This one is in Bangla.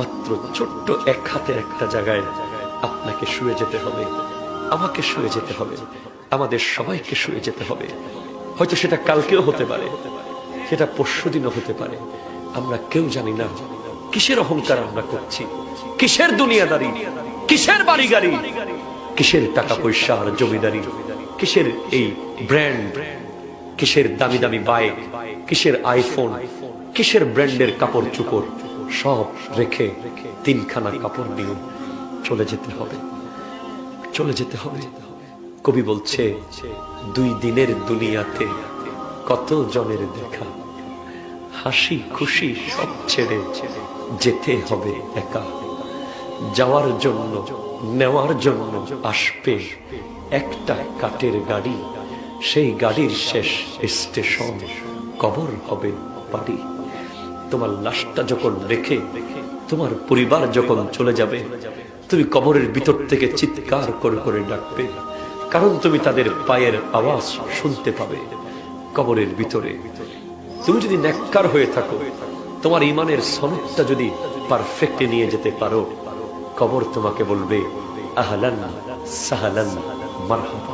মাত্র ছোট্ট এক হাতের একটা জায়গায় আপনাকে শুয়ে যেতে হবে, আমাকে শুয়ে যেতে হবে, আমাদের সবাইকে শুয়ে যেতে হবে। হয়তো সেটা কালকেও হতে পারে, সেটা পরশুদিনও হতে পারে। আমরা কেউ জানি না কিসের অহংকার আমরা করছি, কিসের দুনিয়াদারি, কিসের বাড়ি গাড়ি, কিসের টাকা পয়সা আর জমিদারি, কিসের এই ব্র্যান্ড, কিসের দামি দামি বাইক, কিসের আইফোন, কিসের ব্র্যান্ডের কাপড় চোপড়, সব রেখে তিনখানা কাপড় নিয়ে চলে যেতে হবে, চলে যেতে হবে। কবি বলছে, দুই দিনের দুনিয়াতে কত জনের দেখা, হাসি খুশি সব ছেড়ে যেতে হবে একা। যাওয়ার জন্য নেওয়ার জন্য আসবে একটা কাঠের গাড়ি, সেই গাড়ির শেষ স্টেশন কবর হবে বাড়ি। তোমার লাশটা যখন রেখে তোমার পরিবার যখন চলে যাবে, তুমি কবরের ভিতর থেকে চিৎকার করে করে ডাকবে, কারণ তুমি তাদের পায়ের আওয়াজ শুনতে পাবে কবরের ভিতরে। তুমি যদি নেককার হয়ে থাকো, তোমার ইমানের সনদটা যদি পারফেক্টে নিয়ে যেতে পারো, কবর তোমাকে বলবে আহলান সাহলান মারহাবা।